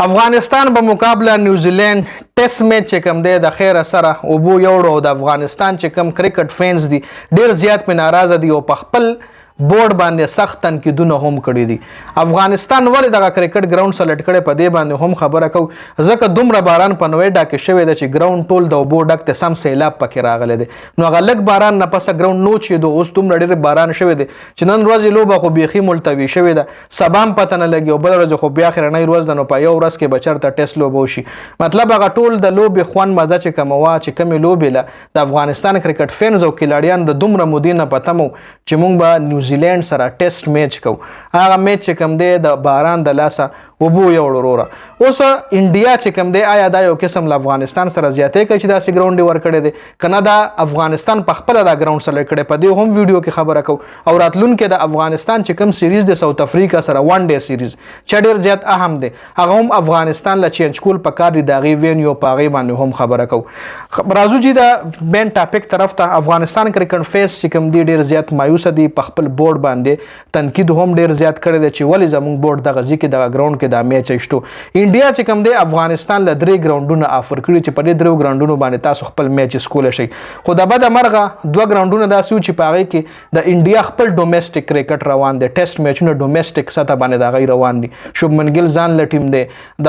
افغانستان په مقابله نیوزیلند ټیسټ میچ چې کوم دی د خیر سره اوبو یوړو د افغانستان چې کوم کرکټ فینز دي ډیر زیات په ناراضه دي او په خپل بورډ باندې سخت تنقیدونه هم کړي دي. افغانستان ولې دغه کرکټ ګراوند سلیکټ کړي په دې باندې هم خبره کو ځکه دومره باران په نوېډا کې شوی دی چې ګراوند ټول د اوبو ډک ته سم سیلاب پکې راغلی دی. نو هغه لږ باران نه پسه ګراوند نو چې د اوس دومره ډېر باران شوی دی چې نن ورځې لوبه خو بیخي ملتوي شوې ده، سبا هم پته نه لګي او بله ورځ خو بیا اخرنۍ ورځ ده نو په یو ورځ کې به چېرته ټیسټ لوبه وشي. مطلب هغه ټول د لوبې خوند مزه چې کومه وه چې کومې لوبې له د افغانستان کرکټ فینز او کلاړیان د دومره مودې نه پته مو چې موږ به نیوزیلند سره ټیسټ میچ کو. هغه میچ چې کوم دی د باران د لاسه اوبو یوړو وروره. اوس انډیا چې کوم دی آیا دا یو قسم له افغانستان سره زیاتې کوي چې داسې ګراوند یې ورکړی دی که نه دا افغانستان په خپله دا ګراوند سلیکټ کړی. په دې هم ویډیو کې خبره کوو او راتلونکي د افغانستان چې کوم سیریز دی ساوت افریقا سره ون ډے سیریز چې ډېر زیات اهم دی هغه هم افغانستان له چینج کول پکار دي، د هغې وینیو په هغې باندې هم خبره کوو. راځو چې د مین ټاپک طرف ته. افغانستان کرکټ فیس چې کوم دی ډېر زیات مایوسه دي، په خپل بورډ باندې تنقید هم ډېر زیات کړی دی چې ولې زموږ بورډ دغه ځای کې دغه ګراوند کې دا میچ ایشتو. انډیا چې کوم دی افغانستان له 3 ګراوندونه آفر کړي چې په دې 3 ګراوندونو باندې تاسو خپل میچ کولی شئ، خو د بده مرغه 2 ګراوندونه داسې وو چې په هغې کې د انډیا خپل ډومیسټک کرکټ روان دی، ټیسټ میچونه ډومیسټک سطح باندې د هغوی روان دي. شوبمن ګیل ځان له ټیم دی، د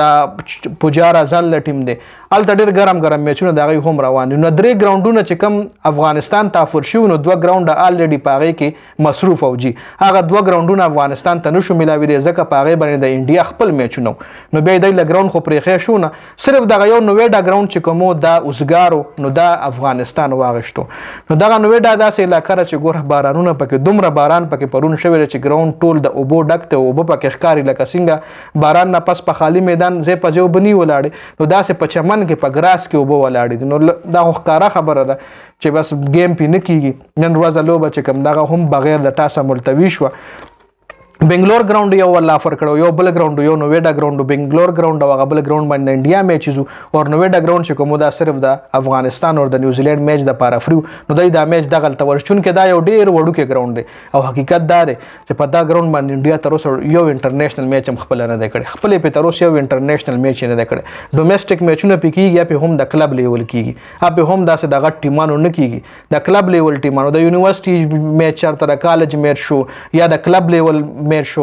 پجاره ځان له ټیم دی، هلته ډېر ګرم ګرم میچونه د هغوی هم روان دي. نو 3 ګراوندونه چې کوم افغانستان ته آفر شوي نو 2 ګراونډه الریډي په هغې کې مصروف او جي هغه 2 ګراوندونه افغانستان ته نشو میلاوي دی ځکه په هغې باندې د انډیا خپل میچونه نو بیا دی له ګراوند خو پرېښی شو نه، صرف دغه یو نوېډا ګراوند چې کوم و دا اوزګارو نو دا افغانستان واغېشتو. نو دغه نوېډا داسې علاقه ده چې ګوره بارانونه پکې دومره باران پکې پرون شوی دی چې ګراوند ټول د اوبو ډک دی، اوبه پکې ښکاري لکه څنګه باران نه پس په خالي میدان ځای په ځای اوبه نی ولاړې نو داسې په چمن کې په ګراس کې اوبه ولاړې دي. نو دا خو ښکاره خبره ده چې بس ګیم پې نه کېږي. نن ورځه لوبه چې کوم دغه هم بغیر د ټاسه ملتوي شوه. بنګلور ګراوند یو ول آفر کړو، یو بل ګراوند یو نوېډا ګراوند، بنګلور ګراوند او هغه بل ګراوند باندې انډیا میچز او نوېډا ګراوند چې کوم دا صرف د افغانستان او د نیوزیلند میچ د پاره فرو. نو دا میچ دغلته ورچون کې دا یو ډیر وړوکی ګراوند دی او حقیقت دا دی چې په دا ګراوند باندې انډیا تر اوسه یو انټرنیشنل میچ هم خپل نه دی کړی، خپل په تر اوسه یو انټرنیشنل میچ نه دی کړی. ډومیسټک میچونه پې کېږي یا په هم د کلب لیول کېږي، په هم داسې د غټ ټیمانو نه کېږي، د کلب لیول ټیمانو د یونیورسټي میچ چېرته د کالج میچ شو یا د کلب لیول میچ شو.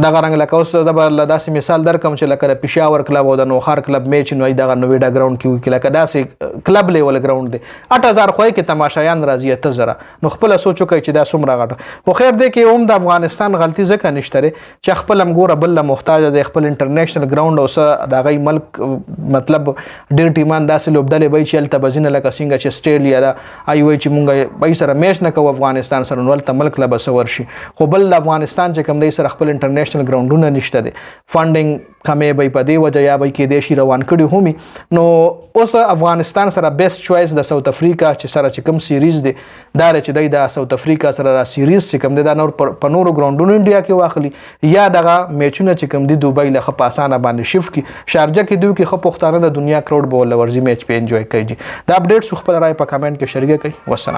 دغه رنګ لکه اوس د داسې مثال درکم چې لکه د پېښور کلب او د نوخار کلب میچ نو دغه نوېډا ګراوند کې وکړي لکه داسې کلب لیول ګراوند دی 8000 خو کې تماشایان راځي 8000 نو خپله سوچ وکړئ چې دا څومره غټه. خو خیر دی کې هم د افغانستان غلطي ځکه نشته دی چې خپل هم ګوره بل له محتاج دی، خپل انټرنیشنل ګراوند او څه د هغوی ملک مطلب ډېر ټیمان داسې لوبډلې به چې هلته به ځینې لکه څنګه چې اسټرالیا ده هغوی وایي چې مونږ هغوی سره میچ نه کوو افغانستان سره نو هلته ملک له به څه ورشي. خو بل افغانستان چې کوم دی سره خپل انټرنیشنل ګراوندونه نشته دی، فنډینګ کمې به په دې وجه یا به کېدای شي روان کړي همي. نو اوس افغانستان سره بیسټ چوایس د ساوت افریقا چې سره چې کوم سیریز دی دا چې دی د ساوت افریقا سره را سیریز چې کوم دی دا نور په نورو ګراوندونو انډیا کې واخلي یا دغه میچونه چې کوم دی دوبۍ له ښه په اسانه باندې شفټ کړي. شارجه کې دوی کې ښه پښتانه د دنیا کروډ بال ورزي میچ په انجوای کوي. دا اپډیټس خپل رای په کمنټ کې شریک کړئ. والسلام.